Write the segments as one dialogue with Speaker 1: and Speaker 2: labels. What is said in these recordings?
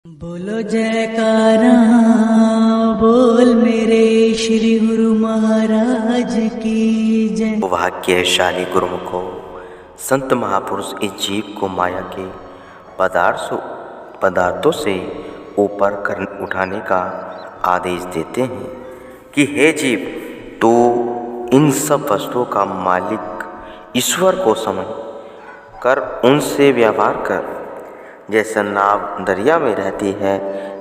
Speaker 1: बोलो जयकारा बोल मेरे श्री गुरु महाराज की जय।
Speaker 2: भाग्यशाली गुरुमुखों, संत महापुरुष इस जीव को माया के पदार्थों से ऊपर कर उठाने का आदेश देते हैं कि हे जीव, तू इन सब वस्तुओं का मालिक ईश्वर को समझ कर उनसे व्यवहार कर। जैसे नाव दरिया में रहती है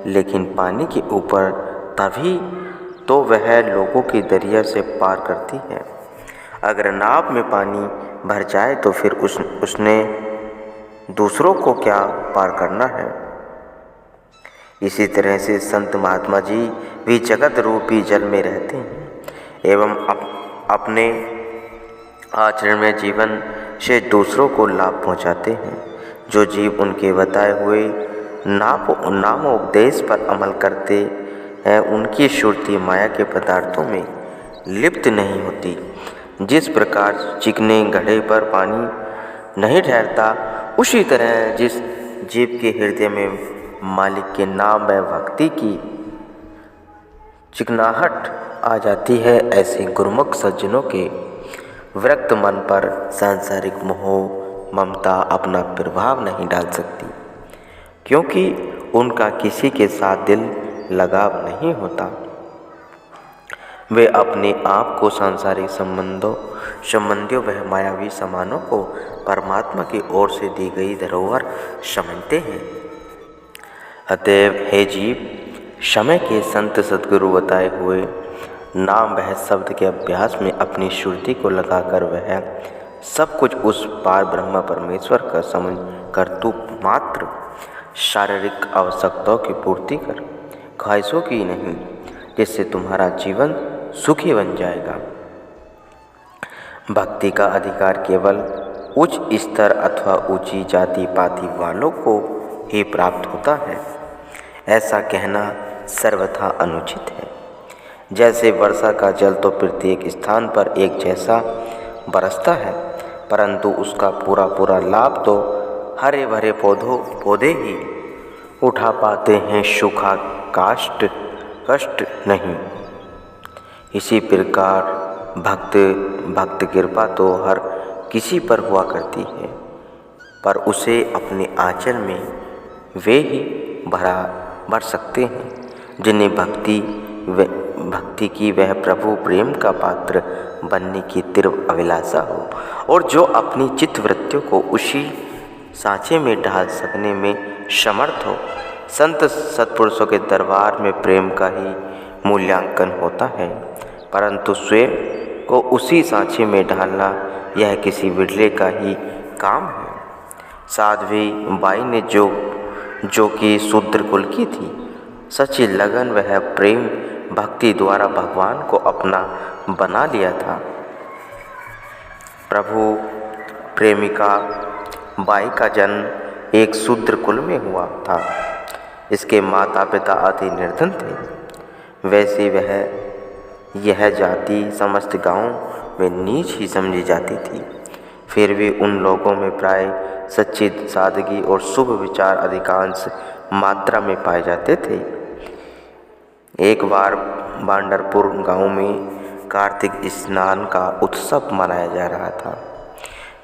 Speaker 2: लेकिन पानी के ऊपर, तभी तो वह लोगों की दरिया से पार करती है। अगर नाव में पानी भर जाए तो फिर उसने दूसरों को क्या पार करना है। इसी तरह से संत महात्मा जी भी जगत रूपी जल में रहते हैं एवं अपने आचरण में जीवन से दूसरों को लाभ पहुंचाते हैं। जो जीव उनके बताए हुए नामोपदेश पर अमल करते हैं, उनकी सुरती माया के पदार्थों में लिप्त नहीं होती। जिस प्रकार चिकने घड़े पर पानी नहीं ठहरता, उसी तरह जिस जीव के हृदय में मालिक के नाम व भक्ति की चिकनाहट आ जाती है, ऐसे गुरुमुख सज्जनों के विरक्त मन पर सांसारिक मोह ममता अपना प्रभाव नहीं डाल सकती, क्योंकि उनका किसी के साथ दिल लगाव नहीं होता। वे अपने आप को सांसारिक संबंधियों व मायावी समानों को परमात्मा की ओर से दी गई धरोहर समझते हैं। अतएव हे जीव, समय के संत सद्गुरु बताए हुए नाम वह शब्द के अभ्यास में अपनी श्रुति को लगाकर वह सब कुछ उस पार ब्रह्म परमेश्वर का समझ कर तू मात्र शारीरिक आवश्यकताओं की पूर्ति कर, ख्वाहिशों की नहीं, जिससे तुम्हारा जीवन सुखी बन जाएगा। भक्ति का अधिकार केवल उच्च स्तर अथवा ऊंची जाति पाति वालों को ही प्राप्त होता है, ऐसा कहना सर्वथा अनुचित है। जैसे वर्षा का जल तो प्रत्येक स्थान पर एक जैसा बरसता है, परंतु उसका पूरा लाभ तो हरे भरे पौधे ही उठा पाते हैं, सूखा कष्ट नहीं। इसी प्रकार भक्त कृपा तो हर किसी पर हुआ करती है, पर उसे अपने आचरण में वे ही भर सकते हैं जिन्हें भक्ति की वह प्रभु प्रेम का पात्र बनने की तीव्र अभिलाषा हो, और जो अपनी चित्तवृत्तियों को उसी सांचे में ढाल सकने में समर्थ हो। संत सत्पुरुषों के दरबार में प्रेम का ही मूल्यांकन होता है, परंतु स्वयं को उसी सांचे में ढालना यह किसी बिरले का ही काम है। साध्वी बाई ने जो कि शूद्र कुल की थी, सच्ची लगन वह प्रेम भक्ति द्वारा भगवान को अपना बना लिया था। प्रभु प्रेमिका बाई का जन्म एक शूद्र कुल में हुआ था। इसके माता पिता अति निर्धन थे। वैसे यह जाति समस्त गांव में नीच ही समझी जाती थी। फिर भी उन लोगों में प्राय सच्ची सादगी और शुभ विचार अधिकांश मात्रा में पाए जाते थे। एक बार बांडरपुर गांव में कार्तिक स्नान का उत्सव मनाया जा रहा था।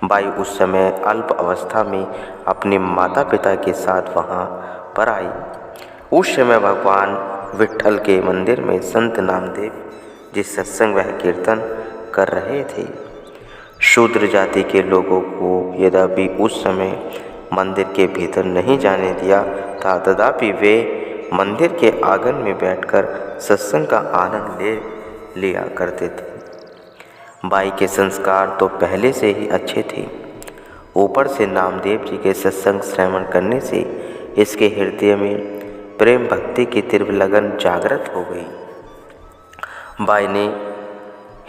Speaker 2: बाई उस समय अल्प अवस्था में अपने माता पिता के साथ वहां पर आई। उस समय भगवान विट्ठल के मंदिर में संत नामदेव जी सत्संग व कीर्तन कर रहे थे। शूद्र जाति के लोगों को यद्यपि उस समय मंदिर के भीतर नहीं जाने दिया था, तथापि वे मंदिर के आंगन में बैठकर सत्संग का आनंद ले लिया करते थे। बाई के संस्कार तो पहले से ही अच्छे थे। ऊपर से नामदेव जी के सत्संग श्रवण करने से इसके हृदय में प्रेम भक्ति की तीव्र लगन जागृत हो गई। बाई ने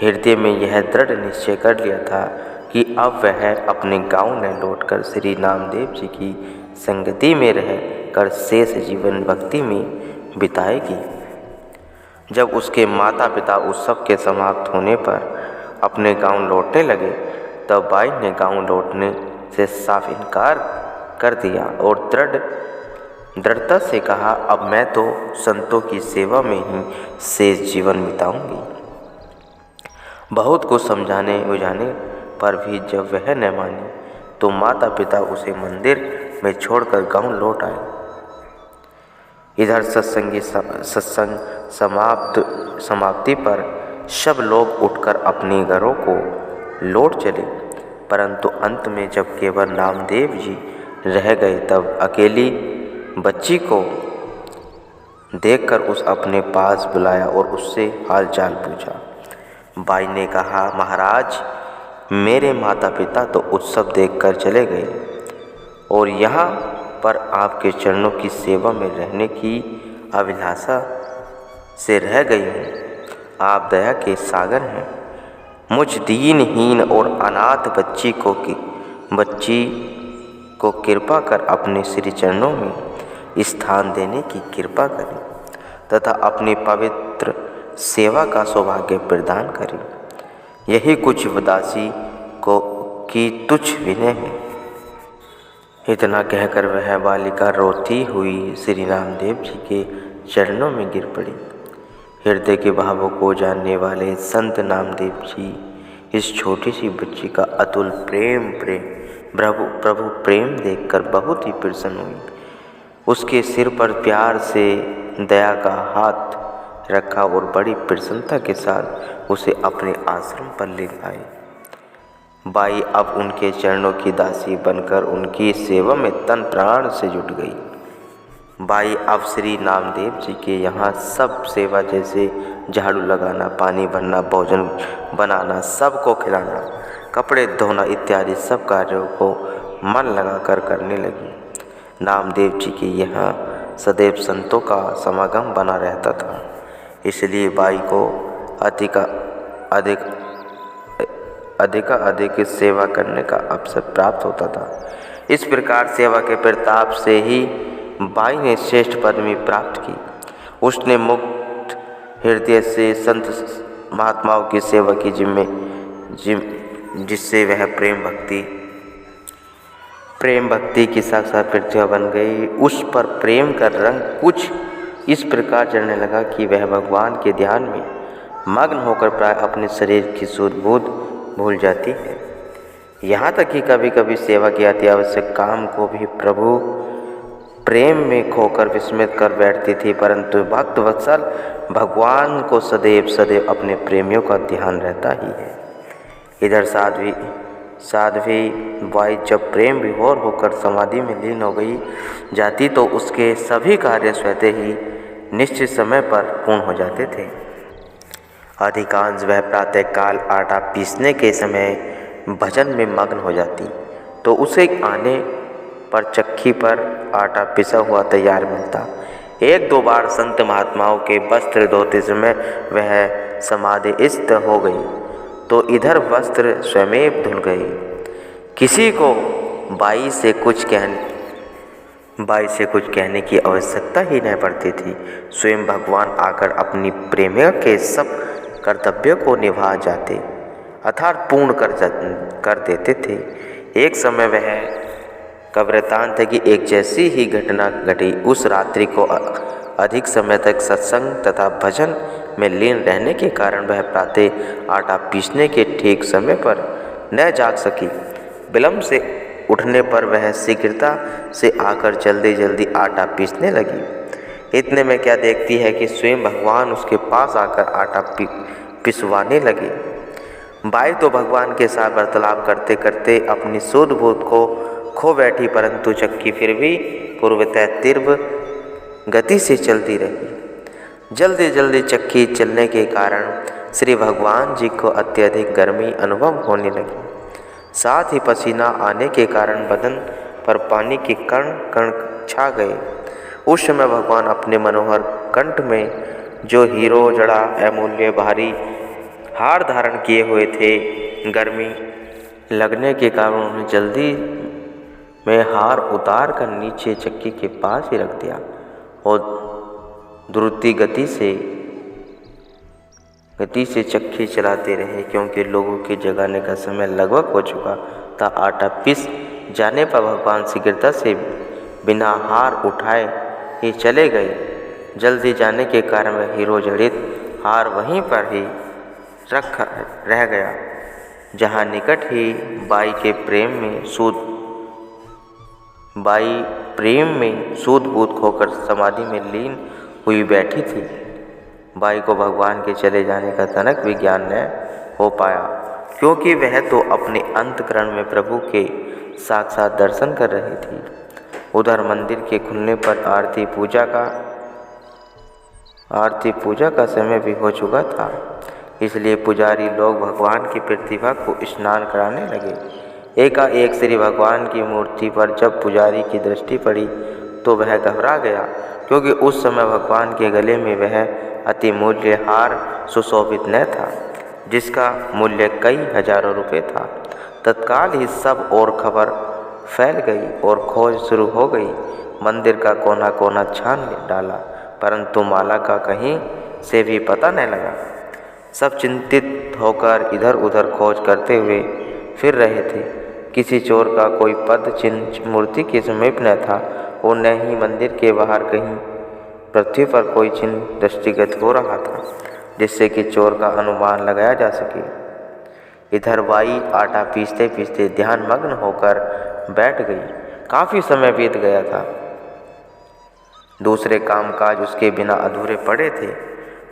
Speaker 2: हृदय में यह दृढ़ निश्चय कर लिया था कि अब वह अपने गांव न लौटकर श्री नामदेव जी की संगति में रह कर शेष जीवन भक्ति में बिताएगी। जब उसके माता पिता उत्सव के समाप्त होने पर अपने गांव लौटने लगे, तब बाई ने गांव लौटने से साफ इनकार कर दिया और दृढ़ दृढ़ता से कहा, अब मैं तो संतों की सेवा में ही शेष जीवन बिताऊंगी। बहुत को समझाने बुझाने पर भी जब वह न मानी तो माता पिता उसे मंदिर में छोड़कर गांव लौट आए। इधर सत्संग समाप्ति पर सब लोग उठकर अपने घरों को लौट चले, परंतु अंत में जब केवल नामदेव जी रह गए तब अकेली बच्ची को देखकर उस अपने पास बुलाया और उससे हालचाल पूछा। बाई ने कहा, महाराज, मेरे माता पिता तो उत्सव देखकर चले गए और यहाँ पर आपके चरणों की सेवा में रहने की अभिलाषा से रह गई हूँ। आप दया के सागर हैं। मुझ दीनहीन और अनाथ बच्ची को कृपा कर अपने श्री चरणों में स्थान देने की कृपा करें तथा अपनी पवित्र सेवा का सौभाग्य प्रदान करें। यही कुछ दासी को की तुच्छ विनय है। इतना कहकर वह बालिका रोती हुई श्री नामदेव जी के चरणों में गिर पड़ी। हृदय के भावों को जानने वाले संत नामदेव जी इस छोटी सी बच्ची का अतुल प्रभु प्रेम देखकर बहुत ही प्रसन्न हुई। उसके सिर पर प्यार से दया का हाथ रखा और बड़ी प्रसन्नता के साथ उसे अपने आश्रम पर ले आए। बाई अब उनके चरणों की दासी बनकर उनकी सेवा में तन प्राण से जुट गई। बाई अब श्री नामदेव जी के यहाँ सब सेवा जैसे झाड़ू लगाना, पानी भरना, भोजन बनाना, सबको खिलाना, कपड़े धोना इत्यादि सब कार्यों को मन लगाकर करने लगी। नामदेव जी के यहाँ सदैव संतों का समागम बना रहता था, इसलिए बाई को अधिक सेवा करने का अवसर प्राप्त होता था। इस प्रकार सेवा के प्रताप से ही बाई ने श्रेष्ठ पदवी प्राप्त की। उसने मुक्त हृदय से संत महात्माओं की सेवा की जिससे वह प्रेम भक्ति की साक्षात प्रतिभा बन गई। उस पर प्रेम का रंग कुछ इस प्रकार चढ़ने लगा कि वह भगवान के ध्यान में मग्न होकर प्राय अपने शरीर की सुध बुध भूल जाती है। यहाँ तक कि कभी कभी सेवा के अति आवश्यक काम को भी प्रभु प्रेम में खोकर विस्मित कर बैठती थी, परंतु भक्त वत्सल भगवान को सदैव अपने प्रेमियों का ध्यान रहता ही है। इधर साध्वी बाई जब प्रेम विभोर होकर समाधि में लीन हो गई जाती तो उसके सभी कार्य स्वतः ही निश्चित समय पर पूर्ण हो जाते थे। अधिकांश वह प्रातःकाल आटा पीसने के समय भजन में मग्न हो जाती तो उसे आने पर चक्की पर आटा पिसा हुआ तैयार मिलता। एक दो बार संत महात्माओं के वस्त्र धोते समय वह समाधिस्थ हो गई तो इधर वस्त्र स्वयं धुल गए। किसी को बाई से कुछ कहने की आवश्यकता ही नहीं पड़ती थी। स्वयं भगवान आकर अपनी प्रेमिका के सब कर्तव्यों को निभा जाते अर्थात पूर्ण कर देते थे। एक समय वह कब्रतान थे कि एक जैसी ही घटना घटी। उस रात्रि को अधिक समय तक सत्संग तथा भजन में लीन रहने के कारण वह प्रातः आटा पीसने के ठीक समय पर न जाग सकी। विलंब से उठने पर वह शीघ्रता से आकर जल्दी आटा पीसने लगी। इतने में क्या देखती है कि स्वयं भगवान उसके पास आकर आटा पिसवाने लगे। बाई तो भगवान के साथ वार्तालाप करते करते अपनी सुध बुध को खो बैठी, परंतु चक्की फिर भी पूर्वतः तीव्र गति से चलती रही। जल्दी चक्की चलने के कारण श्री भगवान जी को अत्यधिक गर्मी अनुभव होने लगी। साथ ही पसीना आने के कारण बदन पर पानी के कण छा गए। उस समय भगवान अपने मनोहर कंठ में जो हीरो जड़ा अमूल्य भारी हार धारण किए हुए थे, गर्मी लगने के कारण उन्हें जल्दी में हार उतार कर नीचे चक्की के पास ही रख दिया और द्रुत गति से चक्की चलाते रहे। क्योंकि लोगों के जगाने का समय लगभग हो चुका था। आटा पिस जाने पर भगवान शीघ्रता से बिना हार उठाए ही चले गए। जल्दी जाने के कारण वह हीरो जड़ित हार वहीं पर ही रह गया, जहाँ निकट ही बाई प्रेम में सूद-बूद खोकर समाधि में लीन हुई बैठी थी। बाई को भगवान के चले जाने का तनक भी ज्ञान न हो पाया, क्योंकि वह तो अपने अंतःकरण में प्रभु के साक्षात दर्शन कर रही थी। उधर मंदिर के खुलने पर आरती पूजा का समय भी हो चुका था, इसलिए पुजारी लोग भगवान की प्रतिभा को स्नान कराने लगे। एकाएक श्री भगवान की मूर्ति पर जब पुजारी की दृष्टि पड़ी तो वह घबरा गया, क्योंकि उस समय भगवान के गले में वह अति मूल्य हार सुशोभित न था, जिसका मूल्य कई हजारों रुपये था। तत्काल ही सब और खबर फैल गई और खोज शुरू हो गई। मंदिर का कोना कोना छान डाला, परंतु माला का कहीं से भी पता न लगा। सब चिंतित होकर इधर उधर खोज करते हुए फिर रहे थे। किसी चोर का कोई पद चिन्ह मूर्ति के समीप न था और न ही मंदिर के बाहर कहीं पृथ्वी पर कोई चिन्ह दृष्टिगत हो रहा था, जिससे कि चोर का अनुमान लगाया जा सके। इधर बाई आटा पीसते पीसते ध्यान मग्न होकर बैठ गई। काफ़ी समय बीत गया था। दूसरे कामकाज उसके बिना अधूरे पड़े थे।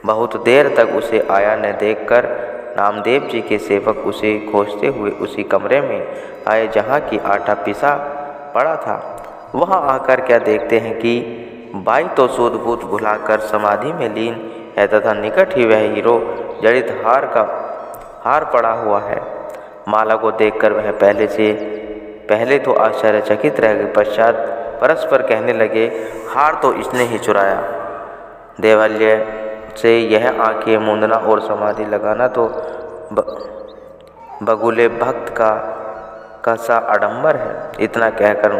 Speaker 2: बहुत देर तक उसे आया न देखकर नामदेव जी के सेवक उसे खोजते हुए उसी कमरे में आए जहाँ की आटा पिसा पड़ा था। वहाँ आकर क्या देखते हैं कि बाई तो सूद-बूद भुलाकर समाधि में लीन है तथा निकट ही वह हीरो जड़ित हार पड़ा हुआ है। माला को देखकर वह पहले तो आश्चर्यचकित रह गए, पश्चात परस्पर कहने लगे, हार तो इसने ही चुराया। देवालय से यह आंखें मूंदना और समाधि लगाना तो बगुले भक्त का सा आडंबर है। इतना कहकर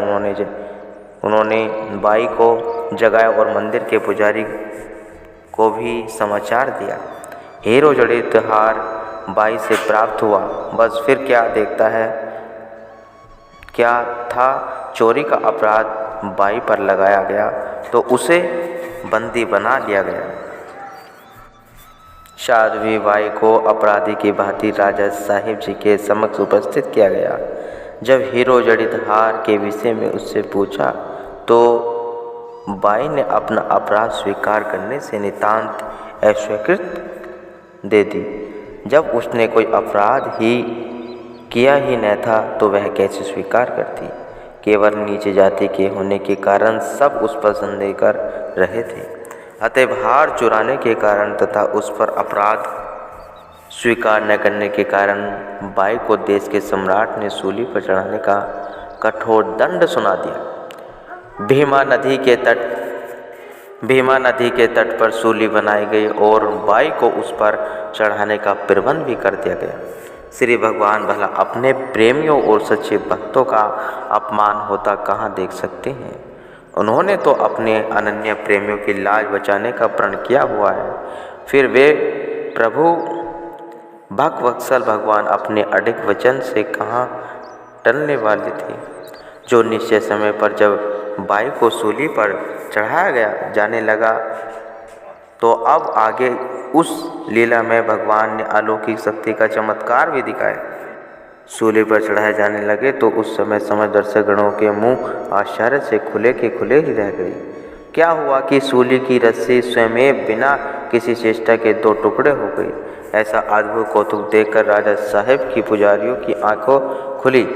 Speaker 2: उन्होंने बाई को जगाया और मंदिर के पुजारी को भी समाचार दिया। हीरो जड़ित हार बाई से प्राप्त हुआ। बस फिर क्या था, चोरी का अपराध बाई पर लगाया गया तो उसे बंदी बना लिया गया। साध्वी बाई को अपराधी की भांति राजा साहिब जी के समक्ष उपस्थित किया गया। जब हीरो जड़ित हार के विषय में उससे पूछा तो बाई ने अपना अपराध स्वीकार करने से नितांत अस्वीकृत दे दी। जब उसने कोई अपराध ही किया ही न था तो वह कैसे स्वीकार करती। केवल नीचे जाति के होने के कारण सब उस पर संदेह कर रहे थे। अतः हार चुराने के कारण तथा उस पर अपराध स्वीकार न करने के कारण बाई को देश के सम्राट ने सूली पर चढ़ाने का कठोर दंड सुना दिया। भीमा नदी के तट पर सूली बनाई गई और बाई को उस पर चढ़ाने का प्रबंध भी कर दिया गया। श्री भगवान भला अपने प्रेमियों और सच्चे भक्तों का अपमान होता कहाँ देख सकते हैं। उन्होंने तो अपने अनन्य प्रेमियों की लाज बचाने का प्रण किया हुआ है। फिर वे प्रभु भक्तवत्सल भगवान अपने अडिग वचन से कहाँ टलने वाले थे, जो निश्चय समय पर जब बाई को सूली पर चढ़ाया जाने लगा तो अब आगे उस लीला में भगवान ने अलौकिक शक्ति का चमत्कार भी दिखाया। सूली पर चढ़ाए जाने लगे तो उस समय समस्त दर्शक गणों के मुंह आश्चर्य से खुले के खुले ही रह गई। क्या हुआ कि सूली की रस्सी स्वयं बिना किसी चेष्टा के दो टुकड़े हो गई। ऐसा अद्भुत कौतुक देखकर राजा साहिब की पुजारियों की आंखों खुली।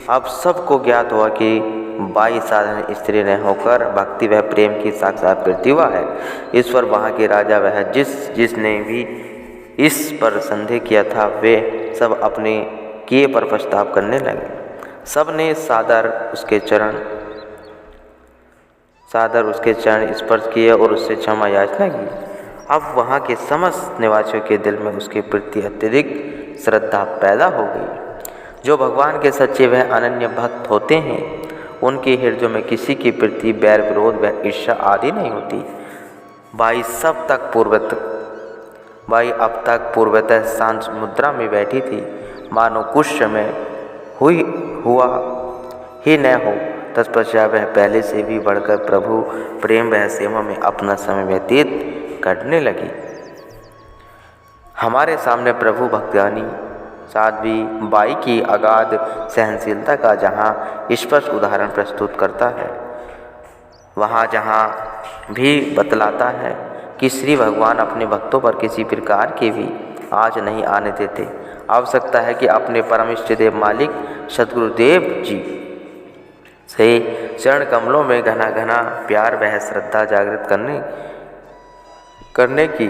Speaker 2: अब सबको ज्ञात हुआ कि बाई साधारण स्त्री न होकर भक्ति व प्रेम की साक्षात प्रतिभा है। ईश्वर वहाँ के राजा वह जिसने भी इस पर संदेह किया था, वे सब अपने किए पर पछताव करने लगे। सब ने सादर उसके चरण स्पर्श किए और उससे क्षमा याचना की। अब वहाँ के समस्त निवासियों के दिल में उसके प्रति अत्यधिक श्रद्धा पैदा हो गई। जो भगवान के सच्चे व अनन्य भक्त होते हैं उनके हृदय में किसी के प्रति बैर विरोध व ईर्ष्या आदि नहीं होती। बाई अब तक पूर्वतः शांत मुद्रा में बैठी थी, मानो कुछ समय हुआ ही न हो तत्पश्चात वह पहले से भी बढ़कर प्रभु प्रेम व सेवा में अपना समय व्यतीत करने लगी। हमारे सामने प्रभु भक्तियानी साध्वी बाई की अगाध सहनशीलता का जहाँ स्पष्ट उदाहरण प्रस्तुत करता है, वहाँ जहाँ भी बतलाता है कि श्री भगवान अपने भक्तों पर किसी प्रकार के भी आँच नहीं आने देते। आवश्यकता है कि अपने परम इष्टदेव मालिक सद्गुरुदेव जी से चरण कमलों में घना घना प्यार व श्रद्धा जागृत करने की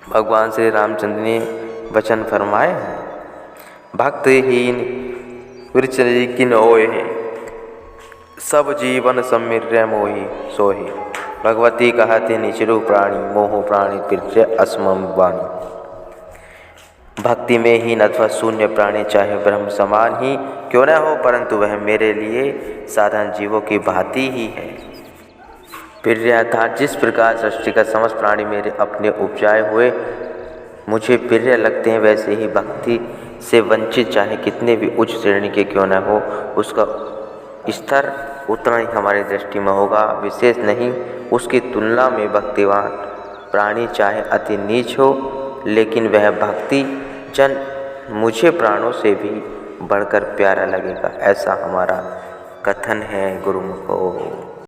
Speaker 2: भगवान श्री रामचंद्र ने वचन फरमाए हैं। भक्तहीन विरचरी किन ओए सब जीवन समिर्य मोहि सोहि। भगवती कहते निचरु प्राणी मोह प्राणी प्रिय अस्मम वाणी। भक्ति में हीन अथवा शून्य प्राणी चाहे ब्रह्म समान ही क्यों न हो, परंतु वह मेरे लिए साधारण जीवों की भांति ही है। प्रिय अर्थात जिस प्रकार सृष्टि का समस्त प्राणी मेरे अपने उपजाए हुए मुझे प्रिय लगते हैं, वैसे ही भक्ति से वंचित चाहे कितने भी उच्च श्रेणी के क्यों न हो, उसका स्तर उतना ही हमारी दृष्टि में होगा, विशेष नहीं। उसकी तुलना में भक्तिवान प्राणी चाहे अति नीच हो, लेकिन वह भक्ति जन मुझे प्राणों से भी बढ़कर प्यारा लगेगा। ऐसा हमारा कथन है गुरुमुखो।